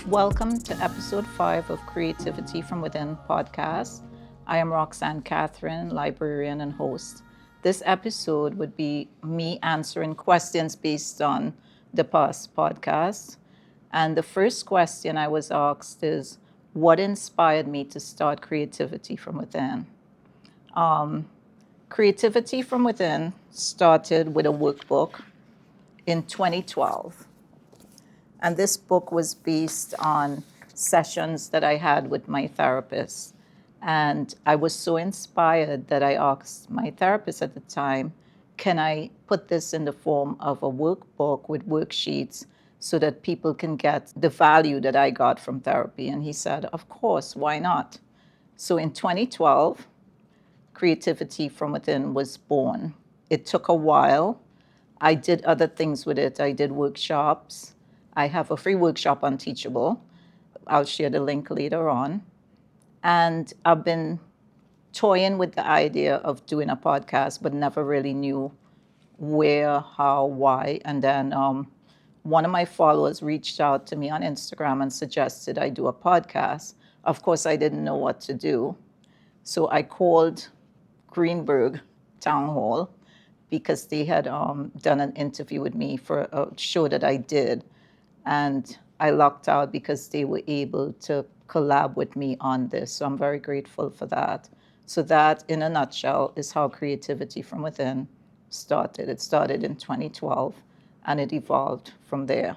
Welcome to episode 5 of Creativity from Within podcast. I am Roxanne Catherine, librarian and host. This episode would be me answering questions based on the past podcast. And the first question I was asked is, what inspired me to start Creativity from Within? Creativity from Within started with a workbook in 2012. And this book was based on sessions that I had with my therapist. And I was so inspired that I asked my therapist at the time, can I put this in the form of a workbook with worksheets so that people can get the value that I got from therapy? And he said, of course, why not? So in 2012, Creativity from Within was born. It took a while. I did other things with it. I did workshops. I have a free workshop on Teachable. I'll share the link later on. And I've been toying with the idea of doing a podcast, but never really knew where, how, why. And then one of my followers reached out to me on Instagram and suggested I do a podcast. Of course, I didn't know what to do. So I called Greenberg Town Hall because they had done an interview with me for a show that I did. And I lucked out because they were able to collab with me on this. So I'm very grateful for that. So that, in a nutshell, is how Creativity from Within started. It started in 2012, and it evolved from there.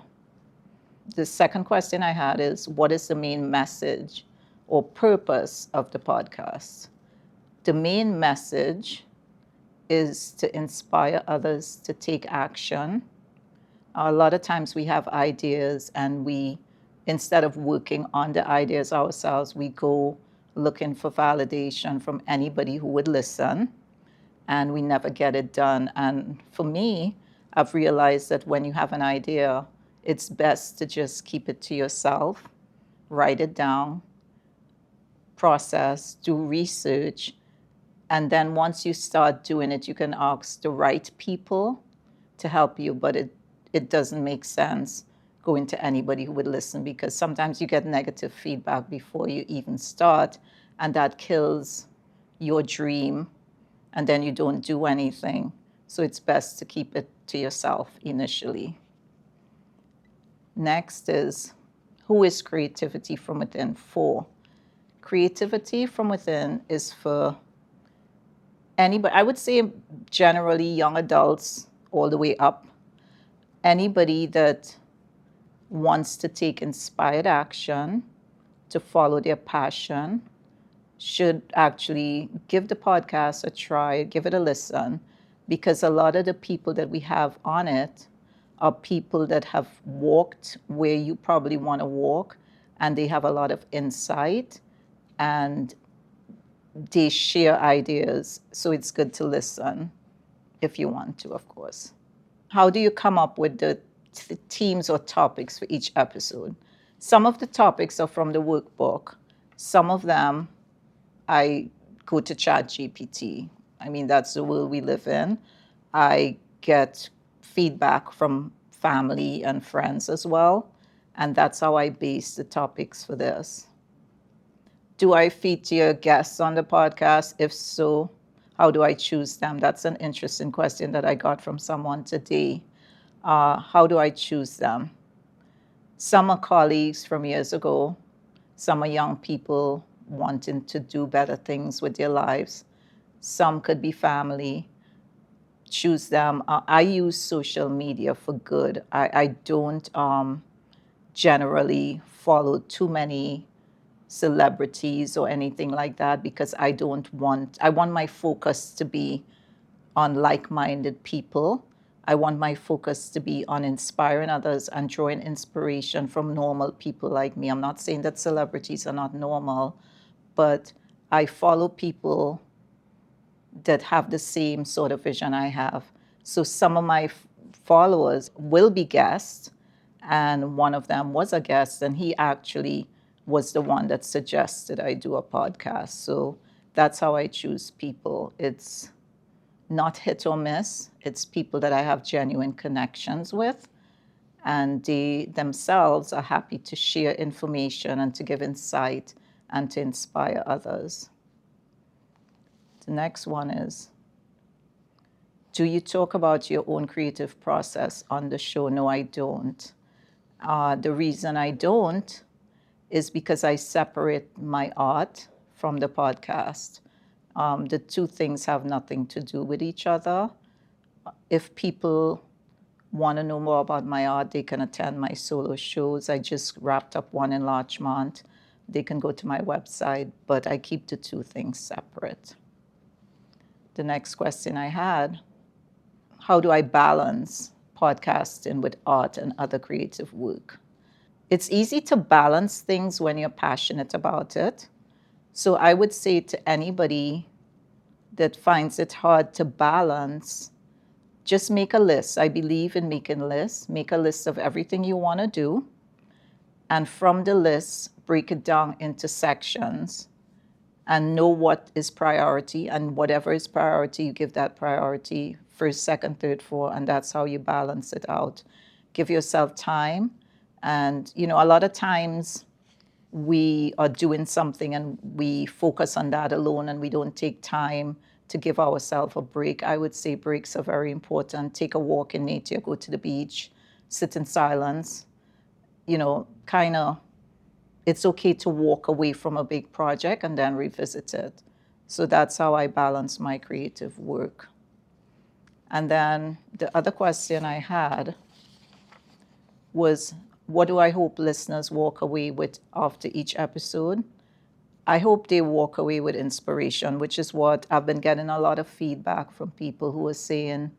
The second question I had is, what is the main message or purpose of the podcast? The main message is to inspire others to take action. A lot of times we have ideas and we, instead of working on the ideas ourselves, we go looking for validation from anybody who would listen, and we never get it done. And for me, I've realized that when you have an idea, it's best to just keep it to yourself, write it down, process, do research, and then once you start doing it, you can ask the right people to help you, but it doesn't make sense going to anybody who would listen, because sometimes you get negative feedback before you even start, and that kills your dream, and then you don't do anything. So it's best to keep it to yourself initially. Next is, who is Creativity from Within for? Creativity from Within is for anybody, I would say generally young adults all the way up. Anybody that wants to take inspired action to follow their passion should actually give the podcast a try, give it a listen, because a lot of the people that we have on it are people that have walked where you probably want to walk, and they have a lot of insight, and they share ideas. So it's good to listen if you want to, of course. How do you come up with the themes or topics for each episode? Some of the topics are from the workbook. Some of them, I go to ChatGPT. I mean, that's the world we live in. I get feedback from family and friends as well. And that's how I base the topics for this. Do I feature guests on the podcast? If so, how do I choose them? That's an interesting question that I got from someone today. How do I choose them? Some are colleagues from years ago. Some are young people wanting to do better things with their lives. Some could be family. Choose them. I use social media for good. I don't generally follow too many celebrities or anything like that, because I want my focus to be on like-minded people. I want my focus to be on inspiring others and drawing inspiration from normal people like me. I'm not saying that celebrities are not normal, but I follow people that have the same sort of vision I have. So some of my followers will be guests, and one of them was a guest, and he actually was the one that suggested I do a podcast. So that's how I choose people. It's not hit or miss. It's people that I have genuine connections with, and they themselves are happy to share information and to give insight and to inspire others. The next one is, do you talk about your own creative process on the show? No, I don't. The reason I don't is because I separate my art from the podcast. The two things have nothing to do with each other. If people want to know more about my art, they can attend my solo shows. I just wrapped up one in Larchmont. They can go to my website, but I keep the two things separate. The next question I had, how do I balance podcasting with art and other creative work? It's easy to balance things when you're passionate about it. So I would say to anybody that finds it hard to balance, just make a list. I believe in making lists. Make a list of everything you want to do. And from the list, break it down into sections and know what is priority. And whatever is priority, you give that priority first, second, third, fourth. And that's how you balance it out. Give yourself time. And, a lot of times we are doing something and we focus on that alone and we don't take time to give ourselves a break. I would say breaks are very important. Take a walk in nature, go to the beach, sit in silence. Kind of, it's okay to walk away from a big project and then revisit it. So that's how I balance my creative work. And then the other question I had was, what do I hope listeners walk away with after each episode? I hope they walk away with inspiration, which is what I've been getting a lot of feedback from people who are saying,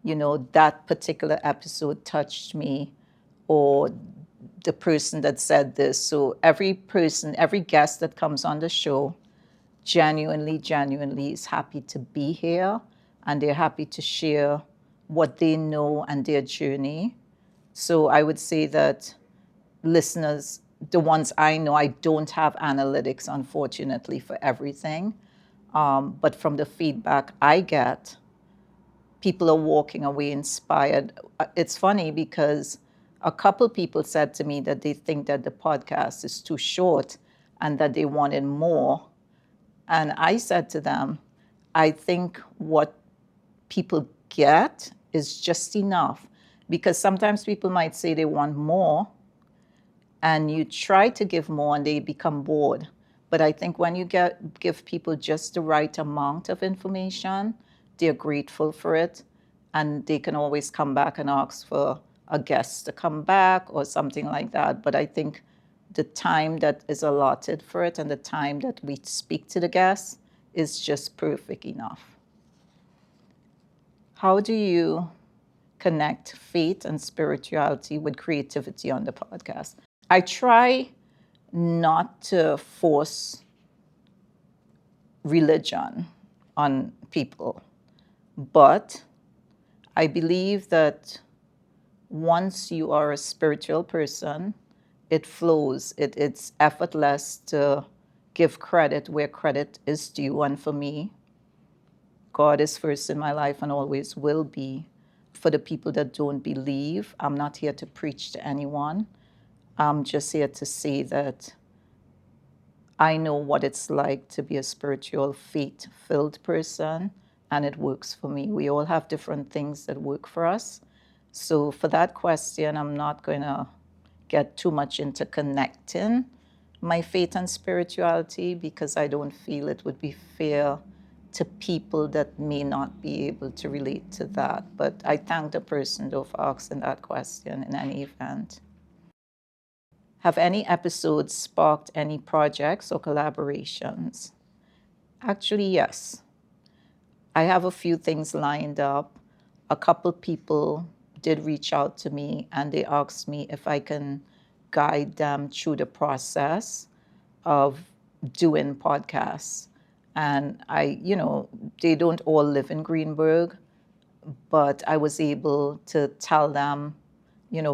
that particular episode touched me, or the person that said this. So every person, every guest that comes on the show genuinely is happy to be here, and they're happy to share what they know and their journey. So I would say that listeners, the ones I know, I don't have analytics, unfortunately, for everything. But from the feedback I get, people are walking away inspired. It's funny because a couple people said to me that they think that the podcast is too short and that they wanted more. And I said to them, I think what people get is just enough, because sometimes people might say they want more, and you try to give more and they become bored. But I think when you give people just the right amount of information, they're grateful for it, and they can always come back and ask for a guest to come back or something like that. But I think the time that is allotted for it and the time that we speak to the guests is just perfect enough. How do you connect faith and spirituality with creativity on the podcast? I try not to force religion on people, but I believe that once you are a spiritual person, it flows. It's effortless to give credit where credit is due. And for me, God is first in my life and always will be. For the people that don't believe, I'm not here to preach to anyone. I'm just here to say that I know what it's like to be a spiritual, faith-filled person, and it works for me. We all have different things that work for us. So for that question, I'm not going to get too much into connecting my faith and spirituality, because I don't feel it would be fair to people that may not be able to relate to that. But I thank the person, though, for asking that question in any event. Have any episodes sparked any projects or collaborations? Actually, yes. I have a few things lined up. A couple people did reach out to me and they asked me if I can guide them through the process of doing podcasts. And they don't all live in Greenberg, but I was able to tell them,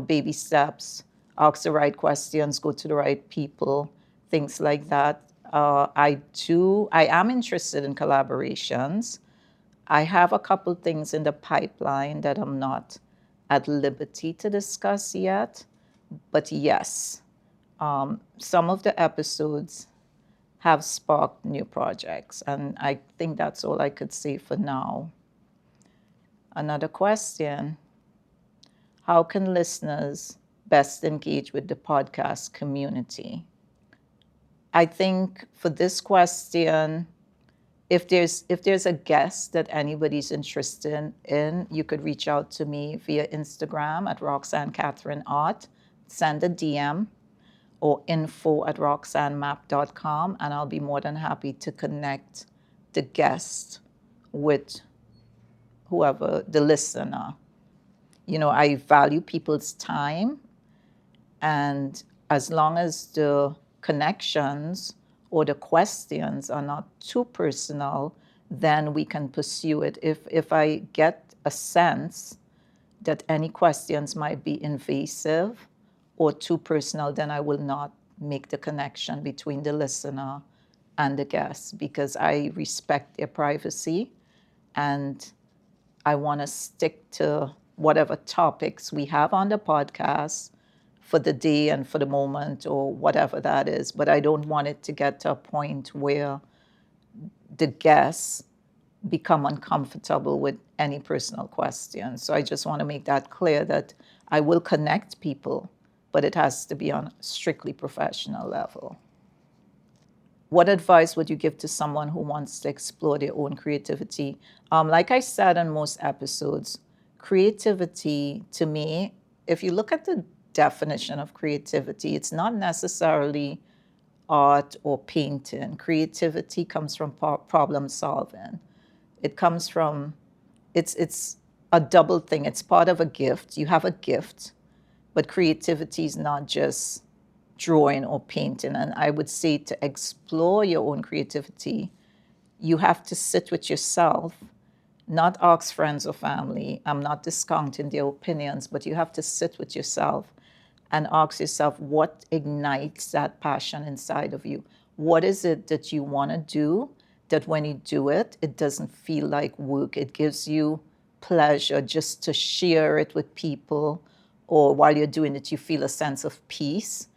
baby steps, ask the right questions, go to the right people, things like that. I am interested in collaborations. I have a couple things in the pipeline that I'm not at liberty to discuss yet. But yes, some of the episodes have sparked new projects. And I think that's all I could say for now. Another question: how can listeners best engage with the podcast community? I think for this question, if there's a guest that anybody's interested in, you could reach out to me via Instagram at Roxanne Catherine Art, send a DM, or info@roxannemap.com, and I'll be more than happy to connect the guest with whoever the listener. I value people's time, and as long as the connections or the questions are not too personal, then we can pursue it. If I get a sense that any questions might be invasive or too personal, then I will not make the connection between the listener and the guest, because I respect their privacy and I want to stick to whatever topics we have on the podcast for the day and for the moment, or whatever that is. But I don't want it to get to a point where the guests become uncomfortable with any personal questions. So I just want to make that clear, that I will connect people, but it has to be on a strictly professional level. What advice would you give to someone who wants to explore their own creativity? Like I said in most episodes, creativity to me, if you look at the definition of creativity, it's not necessarily art or painting. Creativity comes from problem solving. It comes from, it's a double thing. It's part of a gift. You have a gift, but creativity is not just drawing or painting. And I would say, to explore your own creativity, you have to sit with yourself, not ask friends or family. I'm not discounting their opinions, but you have to sit with yourself and ask yourself what ignites that passion inside of you. What is it that you want to do, that when you do it, it doesn't feel like work? It gives you pleasure just to share it with people, or while you're doing it, you feel a sense of peace.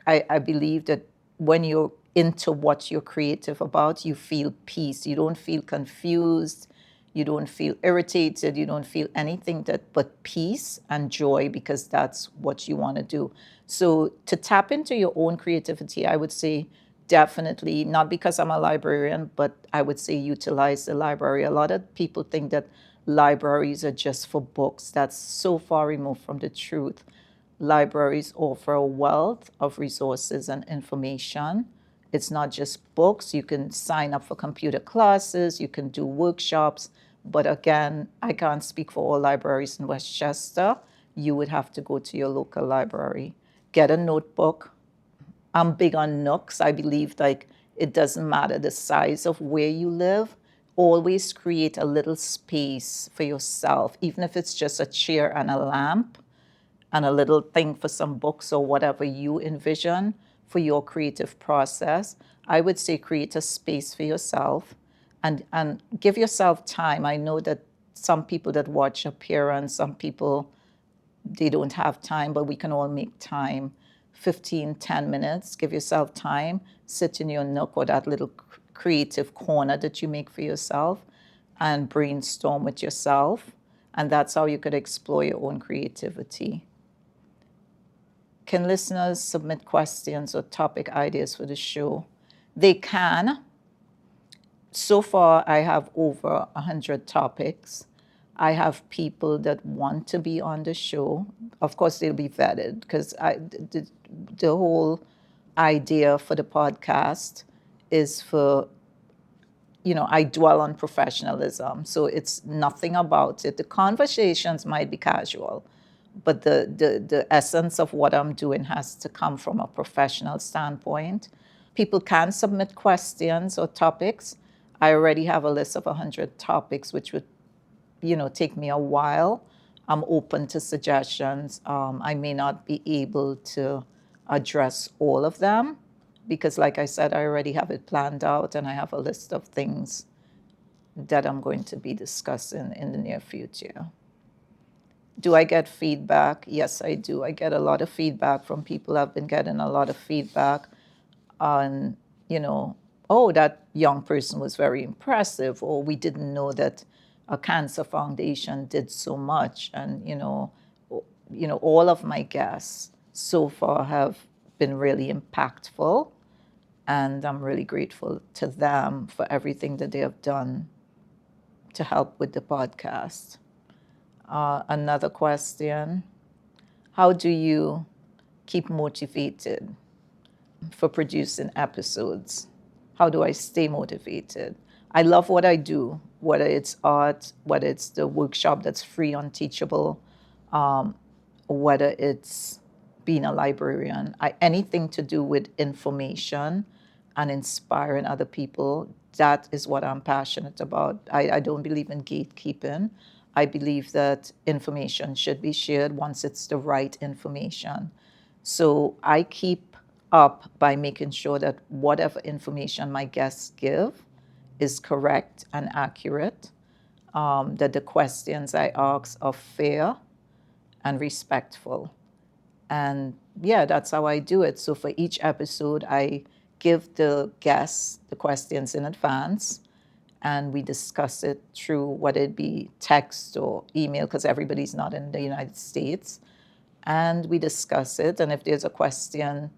I believe that when you're into what you're creative about, you feel peace. You don't feel confused. You don't feel irritated. You don't feel anything but peace and joy, because that's what you want to do. So to tap into your own creativity, I would say definitely, not because I'm a librarian, but I would say utilize the library. A lot of people think that libraries are just for books. That's so far removed from the truth. Libraries offer a wealth of resources and information. It's not just books. You can sign up for computer classes, you can do workshops. But again, I can't speak for all libraries in Westchester. You would have to go to your local library. Get a notebook. I'm big on nooks. I believe like it doesn't matter the size of where you live. Always create a little space for yourself, even if it's just a chair and a lamp and a little thing for some books or whatever you envision for your creative process. I would say create a space for yourself and give yourself time. I know that some people that watch appearance, some people, they don't have time, but we can all make time. 15, 10 minutes, give yourself time, sit in your nook or that little creative corner that you make for yourself and brainstorm with yourself. And that's how you could explore your own creativity. Can listeners submit questions or topic ideas for the show? They can. So far, I have over 100 topics. I have people that want to be on the show. Of course, they'll be vetted, because the whole idea for the podcast is for, I dwell on professionalism. So it's nothing about it. The conversations might be casual, but the essence of what I'm doing has to come from a professional standpoint. People can submit questions or topics. I already have a list of 100 topics, which would, take me a while. I'm open to suggestions. I may not be able to address all of them, because like I said, I already have it planned out and I have a list of things that I'm going to be discussing in the near future. Do I get feedback? Yes, I do. I get a lot of feedback from people. I've been getting a lot of feedback on, you know, oh, that young person was very impressive, or we didn't know that a cancer foundation did so much. And, all of my guests so far have been really impactful. And I'm really grateful to them for everything that they have done to help with the podcast. Another question: how do you keep motivated for producing episodes? How do I stay motivated? I love what I do, whether it's art, whether it's the workshop that's free on Teachable, whether it's being a librarian, anything to do with information and inspiring other people, that is what I'm passionate about. I don't believe in gatekeeping. I believe that information should be shared once it's the right information. So I keep up by making sure that whatever information my guests give is correct and accurate, that the questions I ask are fair and respectful. And yeah, that's how I do it. So for each episode, I give the guests the questions in advance and we discuss it through whether it be text or email, because everybody's not in the United States. And we discuss it. And if there's a question,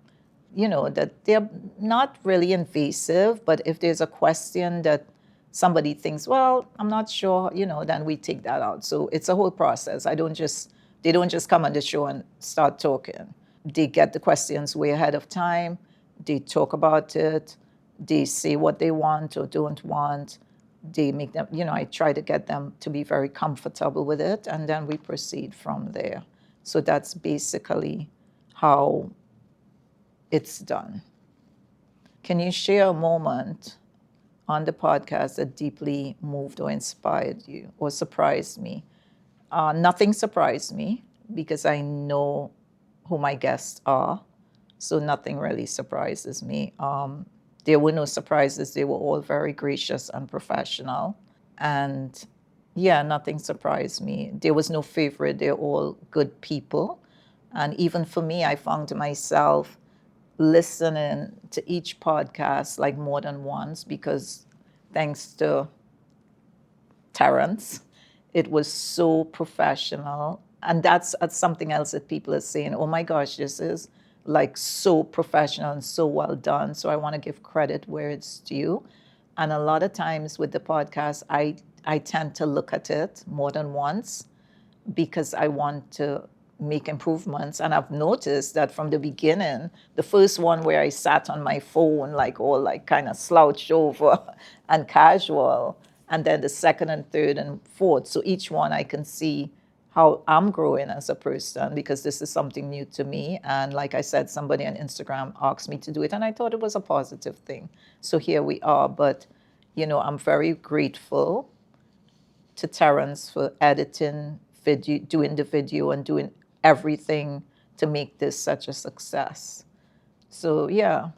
that they're not really invasive, but if there's a question that somebody thinks, well, I'm not sure, then we take that out. So it's a whole process. They don't just come on the show and start talking. They get the questions way ahead of time. They talk about it. They say what they want or don't want. They make them, I try to get them to be very comfortable with it, and then we proceed from there. So that's basically how it's done. Can you share a moment on the podcast that deeply moved or inspired you or surprised me? Nothing surprised me because I know who my guests are. So nothing really surprises me. There were no surprises. They were all very gracious and professional. And yeah, nothing surprised me. There was no favorite. They're all good people. And even for me, I found myself listening to each podcast like more than once because thanks to Terrence, it was so professional. And that's something else that people are saying, oh my gosh, this is like so professional and so well done. So I want to give credit where it's due. And a lot of times with the podcast, I tend to look at it more than once because I want to make improvements. And I've noticed that from the beginning, the first one where I sat on my phone, like all like kind of slouched over and casual, and then the second and third and fourth. So each one I can see how I'm growing as a person because this is something new to me. And like I said, somebody on Instagram asked me to do it and I thought it was a positive thing. So here we are. But, I'm very grateful to Terrence for editing video, doing the video and doing everything to make this such a success. So yeah,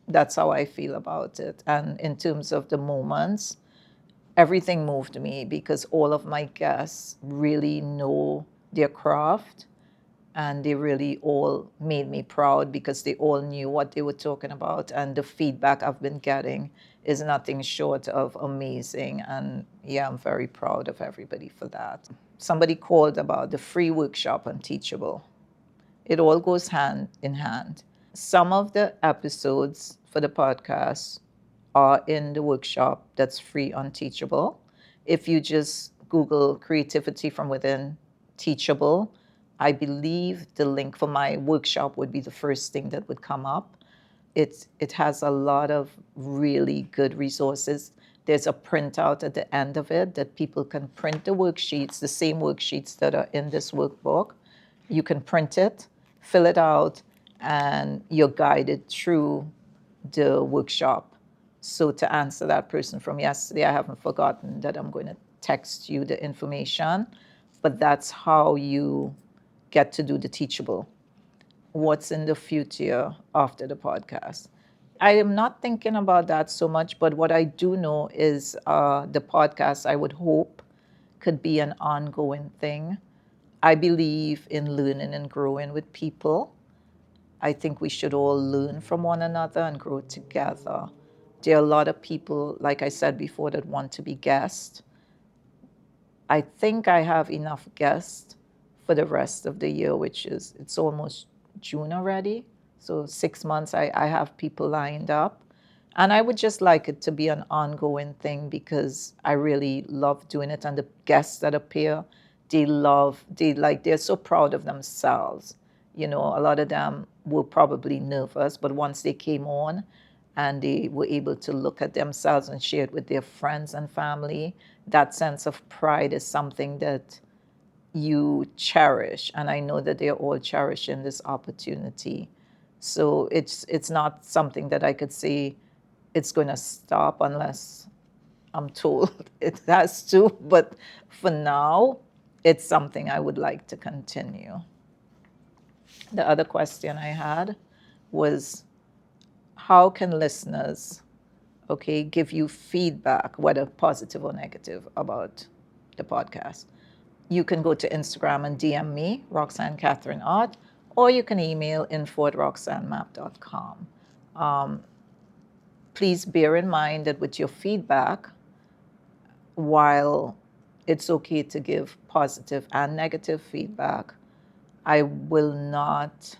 that's how I feel about it. And in terms of the moments, everything moved me because all of my guests really know their craft and they really all made me proud because they all knew what they were talking about, and the feedback I've been getting is nothing short of amazing. And yeah, I'm very proud of everybody for that. Somebody called about the free workshop on Teachable. It all goes hand in hand. Some of the episodes for the podcast are in the workshop that's free on Teachable. If you just Google Creativity from Within Teachable, I believe the link for my workshop would be the first thing that would come up. It has a lot of really good resources. There's a printout at the end of it that people can print the worksheets, the same worksheets that are in this workbook. You can print it, fill it out, and you're guided through the workshop. So to answer that person from yesterday, I haven't forgotten that I'm going to text you the information, but that's how you get to do the Teachable. What's in the future after the podcast? I am not thinking about that so much, but what I do know is the podcast, I would hope, could be an ongoing thing. I believe in learning and growing with people. I think we should all learn from one another and grow together. There are a lot of people, like I said before, that want to be guests. I think I have enough guests for the rest of the year, which is, it's almost June already. So 6 months, I have people lined up. And I would just like it to be an ongoing thing because I really love doing it. And the guests that appear, they're so proud of themselves. You know, a lot of them were probably nervous, but once they came on and they were able to look at themselves and share it with their friends and family, that sense of pride is something that you cherish. And I know that they're all cherishing this opportunity. So it's not something that I could say it's going to stop unless I'm told it has to. But for now, it's something I would like to continue. The other question I had was, how can listeners, okay, give you feedback, whether positive or negative, about the podcast? You can go to Instagram and DM me, Roxanne Catherine Art, or you can email info@roxannemap.com. Please bear in mind that with your feedback, while it's okay to give positive and negative feedback, I will not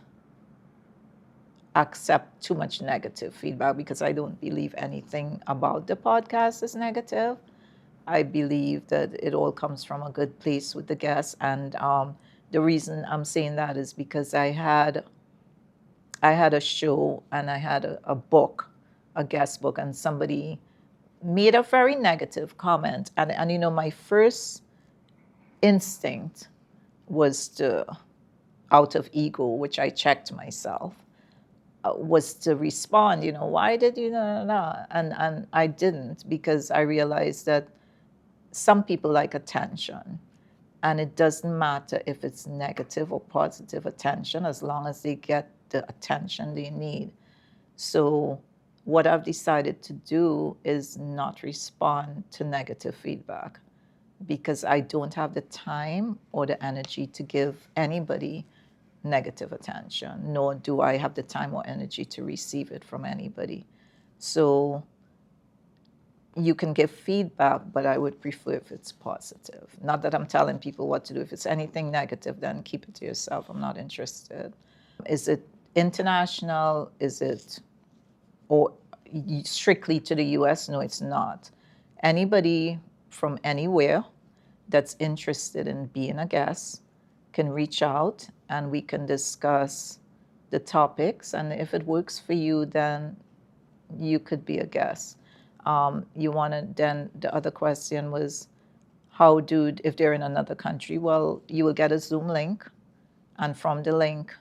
accept too much negative feedback because I don't believe anything about the podcast is negative. I believe that it all comes from a good place with the guests. And the reason I'm saying that is because I had a show and I had a book, a guest book, and somebody made a very negative comment. And you know, my first instinct was to, out of ego, which I checked myself, was to respond, you know, why did you, no, no, no. And I didn't, because I realized that some people like attention. And it doesn't matter if it's negative or positive attention, as long as they get the attention they need. So what I've decided to do is not respond to negative feedback because I don't have the time or the energy to give anybody negative attention, nor do I have the time or energy to receive it from anybody. So you can give feedback, but I would prefer if it's positive. Not that I'm telling people what to do. If it's anything negative, then keep it to yourself. I'm not interested. Is it international? Is it or strictly to the US? No, it's not. Anybody from anywhere that's interested in being a guest can reach out and we can discuss the topics. And if it works for you, then you could be a guest. You want to, then the other question was, if they're in another country, well, you will get a Zoom link. And from the link,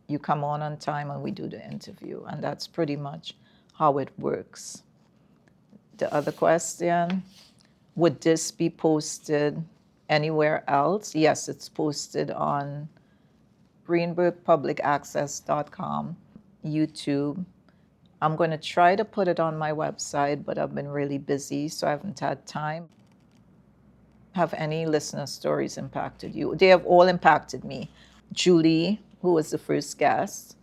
you come on time and we do the interview. And that's pretty much how it works. The other question, would this be posted anywhere else? Yes, it's posted on greenbergpublicaccess.com, YouTube. I'm going to try to put it on my website, but I've been really busy, so I haven't had time. Have any listener stories impacted you? They have all impacted me. Julie, who was the first guest,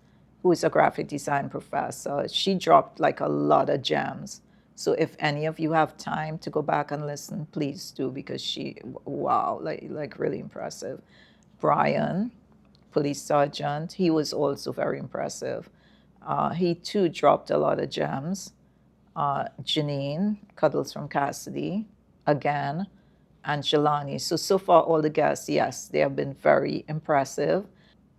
who is a graphic design professor, she dropped like a lot of gems. So if any of you have time to go back and listen, please do, because wow, like really impressive. Brian, police sergeant, he was also very impressive. He too dropped a lot of gems. Janine, Cuddles from Cassidy, again, and Jelani. So far, all the guests, yes, they have been very impressive.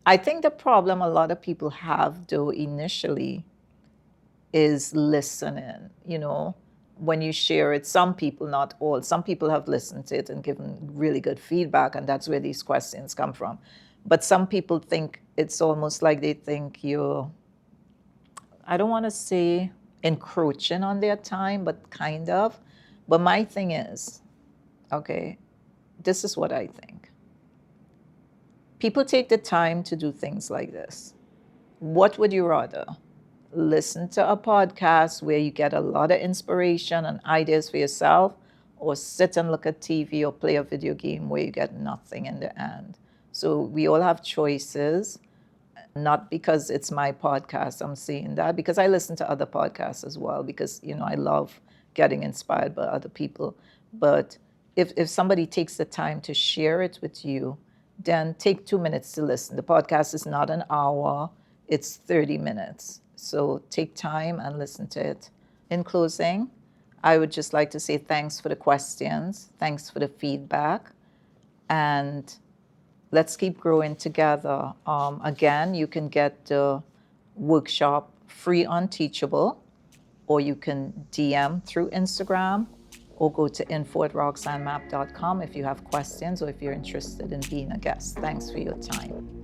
I think the problem a lot of people have, though, initially is listening. You know, when you share it, some people, not all, some people have listened to it and given really good feedback, and that's where these questions come from. But some people think it's almost like they think you're, I don't want to say encroaching on their time, but kind of. But my thing is, okay, this is what I think. People take the time to do things like this. What would you rather? listen to a podcast where you get a lot of inspiration and ideas for yourself, or sit and look at TV or play a video game where you get nothing in the end. So we all have choices, not because it's my podcast I'm saying that, because I listen to other podcasts as well, because I love getting inspired by other people. But if somebody takes the time to share it with you, then take 2 minutes to listen. The podcast is not an hour, it's 30 minutes. So take time and listen to it. In closing, I would just like to say thanks for the questions, thanks for the feedback, and let's keep growing together. Again, you can get the workshop free on Teachable, or you can DM through Instagram, or go to info@roxannemap.com if you have questions or if you're interested in being a guest. Thanks for your time.